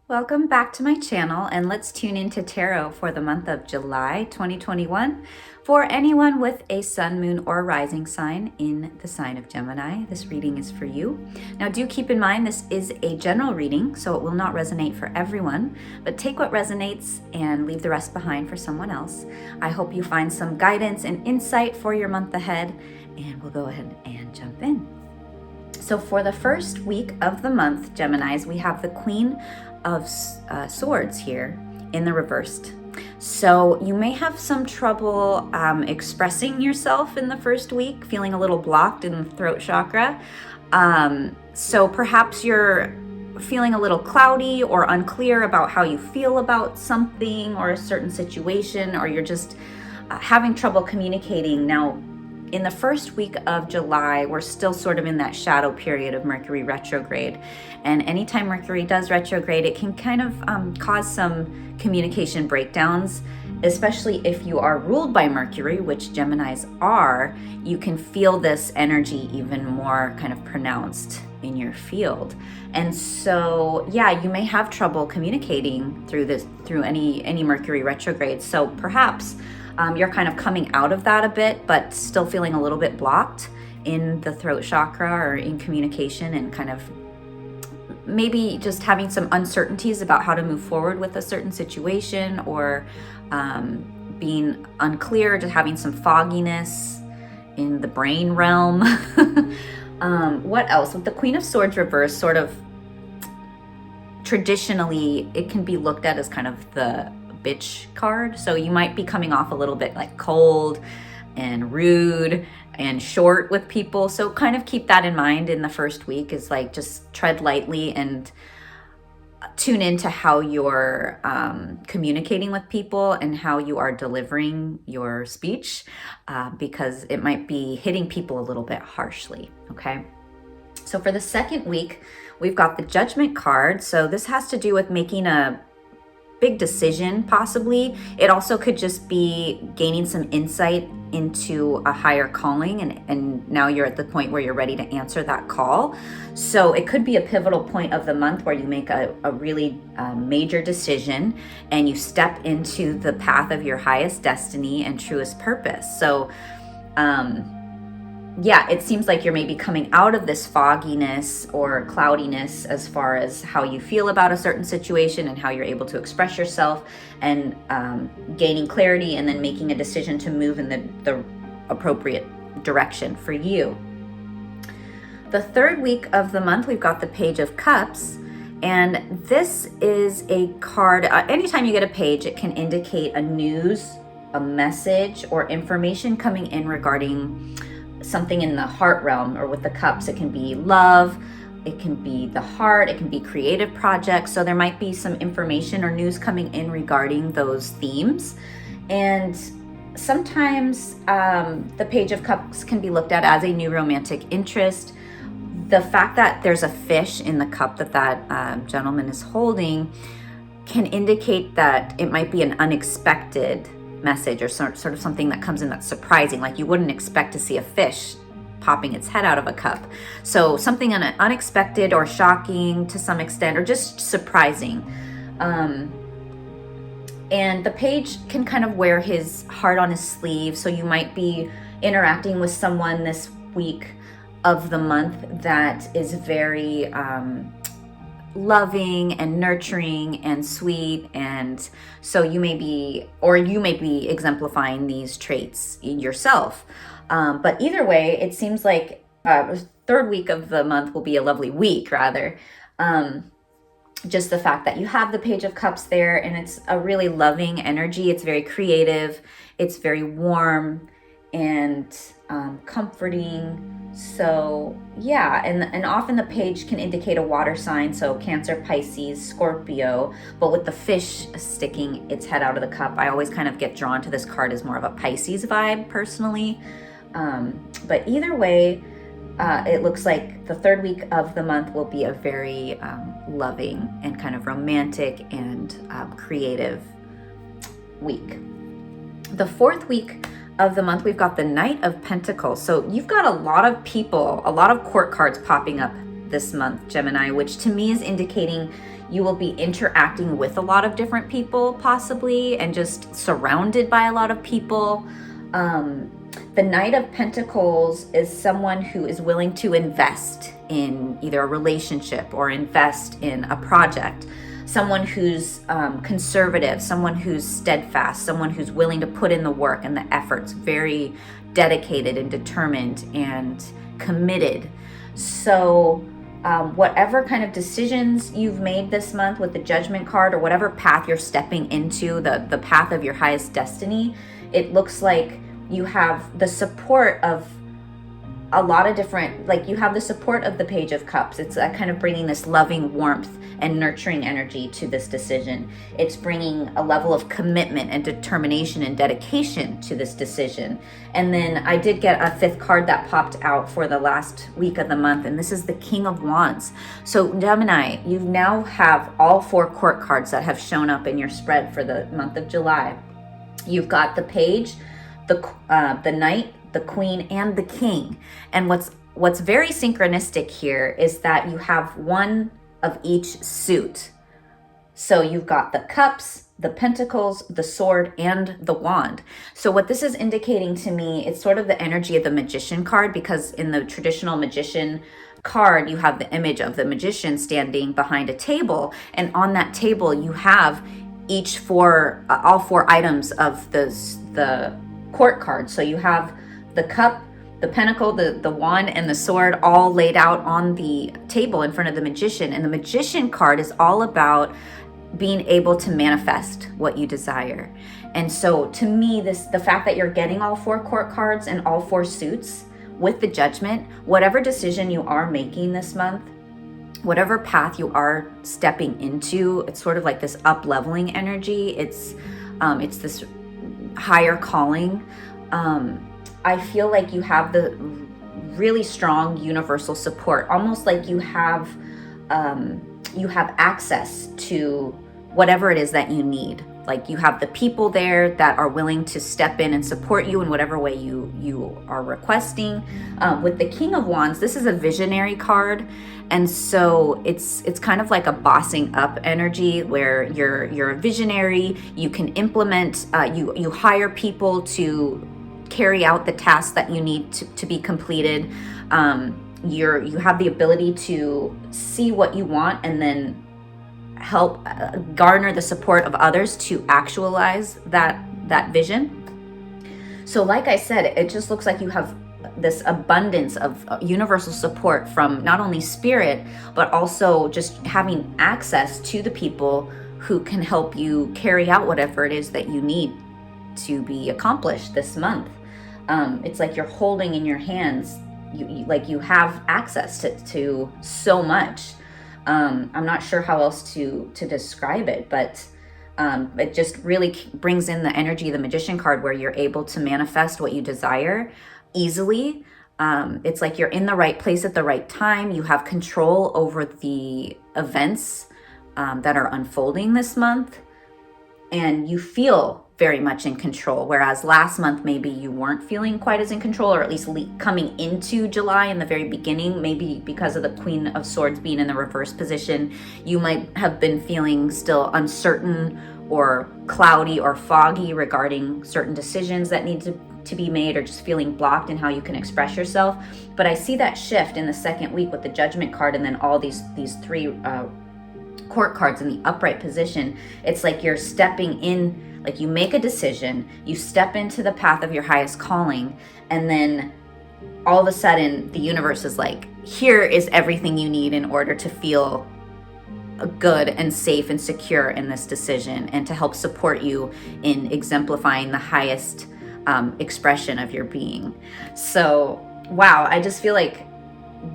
Welcome back to my channel, and let's tune into tarot for the month of July 2021 for anyone with a sun, moon, or rising sign in the sign of Gemini. This reading is for you. Now, do keep in mind this is a general reading, so it will not resonate for everyone, but take what resonates and leave the rest behind for someone else. I hope you find some guidance and insight for your month ahead, and we'll go ahead and jump in. So for the first week of the month, Geminis, we have the Queen of Swords here in the reversed. So you may have some trouble expressing yourself in the first week, feeling a little blocked in the throat chakra. So perhaps you're feeling a little cloudy or unclear about how you feel about something or a certain situation, or you're just having trouble communicating. Now, in the first week of July, we're still sort of in that shadow period of Mercury retrograde. And anytime Mercury does retrograde, it can kind of cause some communication breakdowns, especially if you are ruled by Mercury, which Geminis are. You can feel this energy even more kind of pronounced in your field. And so, yeah, you may have trouble communicating through any Mercury retrograde. So perhaps you're kind of coming out of that a bit, but still feeling a little bit blocked in the throat chakra or in communication, and kind of maybe just having some uncertainties about how to move forward with a certain situation, or being unclear, just having some fogginess in the brain realm. What else? With the Queen of Swords reversed, sort of traditionally, it can be looked at as kind of the bitch card. So you might be coming off a little bit like cold and rude and short with people. So kind of keep that in mind in the first week, is like just tread lightly and tune into how you're communicating with people and how you are delivering your speech, because it might be hitting people a little bit harshly. Okay. So for the second week, we've got the Judgment card. So this has to do with making a big decision, possibly. It also could just be gaining some insight into a higher calling, and now you're at the point where you're ready to answer that call. So it could be a pivotal point of the month where you make a really major decision and you step into the path of your highest destiny and truest purpose. So yeah, it seems like you're maybe coming out of this fogginess or cloudiness as far as how you feel about a certain situation and how you're able to express yourself, and gaining clarity, and then making a decision to move in the appropriate direction for you. The third week of the month, we've got the Page of Cups. And this is a card, anytime you get a page, it can indicate a news, a message, or information coming in regarding something in the heart realm. Or with the cups, it can be love, it can be the heart, it can be creative projects. So there might be some information or news coming in regarding those themes. And sometimes the Page of Cups can be looked at as a new romantic interest. The fact that there's a fish in the cup that gentleman is holding can indicate that it might be an unexpected message, or sort of something that comes in that's surprising. Like, you wouldn't expect to see a fish popping its head out of a cup. So something unexpected or shocking to some extent, or just surprising. And the page can kind of wear his heart on his sleeve. So you might be interacting with someone this week of the month that is very loving and nurturing and sweet. And so you may be exemplifying these traits yourself. But either way, it seems like third week of the month will be a lovely week, rather. Just the fact that you have the Page of Cups there, and it's a really loving energy. It's very creative. It's very warm and comforting. So yeah, and often the page can indicate a water sign, so Cancer, Pisces, Scorpio. But with the fish sticking its head out of the cup, I always kind of get drawn to this card as more of a Pisces vibe personally. But either way, it looks like the third week of the month will be a very loving and kind of romantic and creative week. The fourth week of the month, we've got the Knight of Pentacles. So you've got a lot of people, a lot of court cards popping up this month, Gemini, which to me is indicating you will be interacting with a lot of different people possibly, and just surrounded by a lot of people. The Knight of Pentacles is someone who is willing to invest in either a relationship or invest in a project. Someone who's conservative, someone who's steadfast, someone who's willing to put in the work and the efforts, very dedicated and determined and committed. So whatever kind of decisions you've made this month with the Judgment card, or whatever path you're stepping into, the path of your highest destiny, it looks like you have the support of a lot of different, like you have the support of the Page of Cups. It's kind of bringing this loving warmth and nurturing energy to this decision. It's bringing a level of commitment and determination and dedication to this decision. And then I did get a fifth card that popped out for the last week of the month, and this is the King of Wands. So Gemini, you now have all 4 court cards that have shown up in your spread for the month of July. You've got the Page, the Knight, the Queen, and the King. And what's very synchronistic here is that you have one of each suit. So you've got the Cups, the Pentacles, the Sword, and the Wand. So what this is indicating to me, it's sort of the energy of the Magician card, because in the traditional Magician card, you have the image of the magician standing behind a table, and on that table you have all 4 items of the court card. So you have the Cup, the Pentacle, the Wand, and the Sword all laid out on the table in front of the Magician. And the Magician card is all about being able to manifest what you desire. And so to me, the fact that you're getting all 4 court cards and all 4 suits with the Judgment, whatever decision you are making this month, whatever path you are stepping into, it's sort of like this up-leveling energy. It's this higher calling. I feel like you have the really strong universal support, almost like you have access to whatever it is that you need. Like you have the people there that are willing to step in and support you in whatever way you are requesting. With the King of Wands, this is a visionary card. And so it's kind of like a bossing up energy where you're a visionary, you can implement, you hire people to carry out the tasks that you need to be completed. You have the ability to see what you want and then help garner the support of others to actualize that vision. So like I said, it just looks like you have this abundance of universal support from not only spirit, but also just having access to the people who can help you carry out whatever it is that you need to be accomplished this month. It's like you're holding in your hands, you have access to so much. I'm not sure how else to describe it, but it just really brings in the energy of the Magician card, where you're able to manifest what you desire easily. It's like you're in the right place at the right time. You have control over the events that are unfolding this month, and you feel very much in control, whereas last month maybe you weren't feeling quite as in control, or at least coming into July in the very beginning, maybe because of the Queen of Swords being in the reverse position, you might have been feeling still uncertain or cloudy or foggy regarding certain decisions that need to be made, or just feeling blocked in how you can express yourself. But I see that shift in the second week with the Judgment card, and then all these 3 court cards in the upright position. It's like you're stepping in, like you make a decision, you step into the path of your highest calling, and then all of a sudden the universe is like, here is everything you need in order to feel good and safe and secure in this decision, and to help support you in exemplifying the highest expression of your being. So wow, I just feel like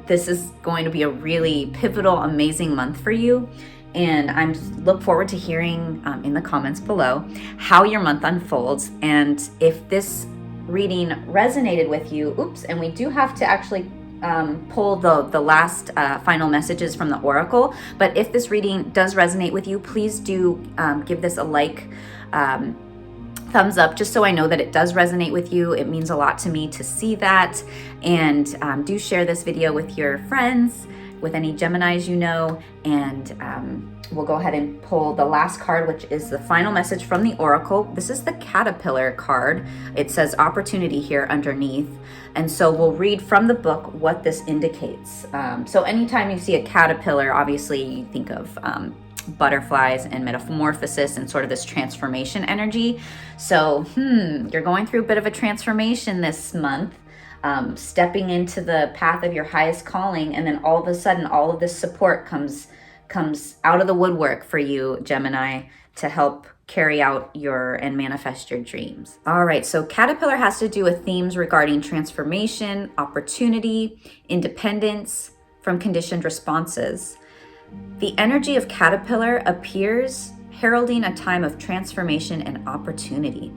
this is going to be a really pivotal, amazing month for you. And I'm look forward to hearing in the comments below how your month unfolds, and if this reading resonated with you. And we do have to actually pull the last final messages from the Oracle. But if this reading does resonate with you, please do give this a like, thumbs up, just so I know that it does resonate with you. It means a lot to me to see that. And do share this video with your friends. with any Geminis you know, and we'll go ahead and pull the last card, which is the final message from the Oracle. This is the Caterpillar card. It says opportunity here underneath. And so we'll read from the book what this indicates. So anytime you see a caterpillar, obviously you think of butterflies and metamorphosis and sort of this transformation energy. So you're going through a bit of a transformation this month. Stepping into the path of your highest calling, and then all of a sudden all of this support comes out of the woodwork for you, Gemini, to help carry out and manifest your dreams. All right, so Caterpillar has to do with themes regarding transformation, opportunity, independence from conditioned responses. The energy of Caterpillar appears heralding a time of transformation and opportunity.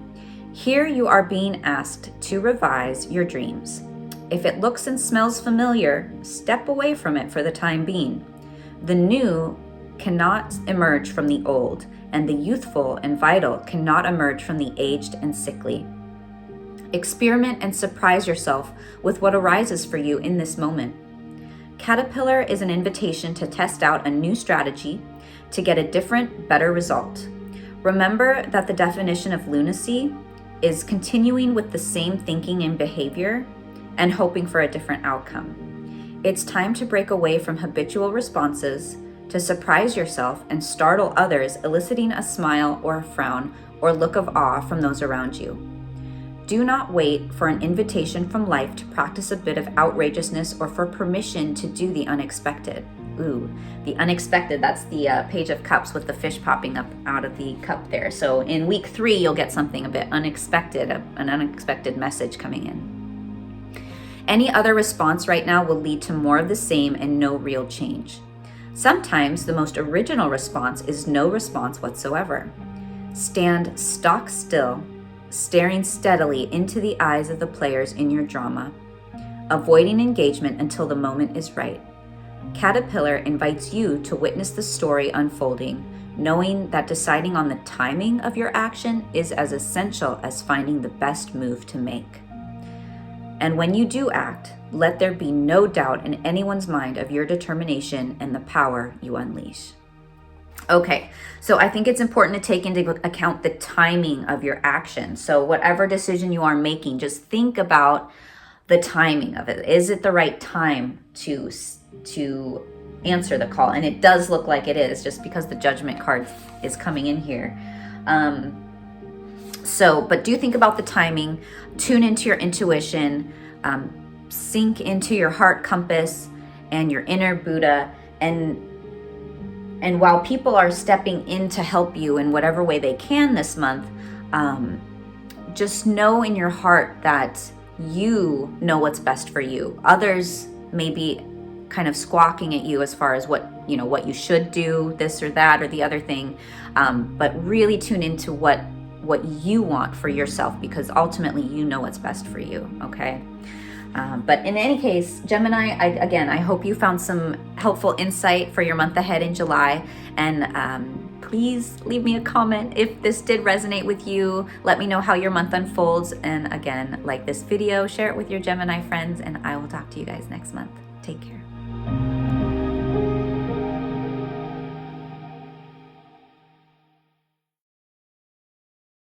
Here you are being asked to revise your dreams. If it looks and smells familiar, step away from it for the time being. The new cannot emerge from the old, and the youthful and vital cannot emerge from the aged and sickly. Experiment and surprise yourself with what arises for you in this moment. Caterpillar is an invitation to test out a new strategy to get a different, better result. Remember that the definition of lunacy is continuing with the same thinking and behavior and hoping for a different outcome. It's time to break away from habitual responses, to surprise yourself and startle others, eliciting a smile or a frown or look of awe from those around you. Do not wait for an invitation from life to practice a bit of outrageousness or for permission to do the unexpected. Ooh, the unexpected, that's the Page of Cups with the fish popping up out of the cup there. So in week 3, you'll get something a bit unexpected, an unexpected message coming in. Any other response right now will lead to more of the same and no real change. Sometimes the most original response is no response whatsoever. Stand stock still, staring steadily into the eyes of the players in your drama, avoiding engagement until the moment is right. Caterpillar invites you to witness the story unfolding, knowing that deciding on the timing of your action is as essential as finding the best move to make. And when you do act, let there be no doubt in anyone's mind of your determination and the power you unleash. Okay, so I think it's important to take into account the timing of your action. So whatever decision you are making, just think about the timing of it. Is it the right time to answer the call? And it does look like it is, just because the Judgment card is coming in here. But do think about the timing, tune into your intuition, sink into your heart compass and your inner Buddha. And while people are stepping in to help you in whatever way they can this month, just know in your heart that you know what's best for you. Others may be kind of squawking at you as far as what you should do, this or that or the other thing, but really tune into what you want for yourself, because ultimately you know what's best for you. Okay. But in any case, Gemini, I hope you found some helpful insight for your month ahead in July. And please leave me a comment if this did resonate with you. Let me know how your month unfolds. And again, like this video, share it with your Gemini friends, and I will talk to you guys next month. Take care.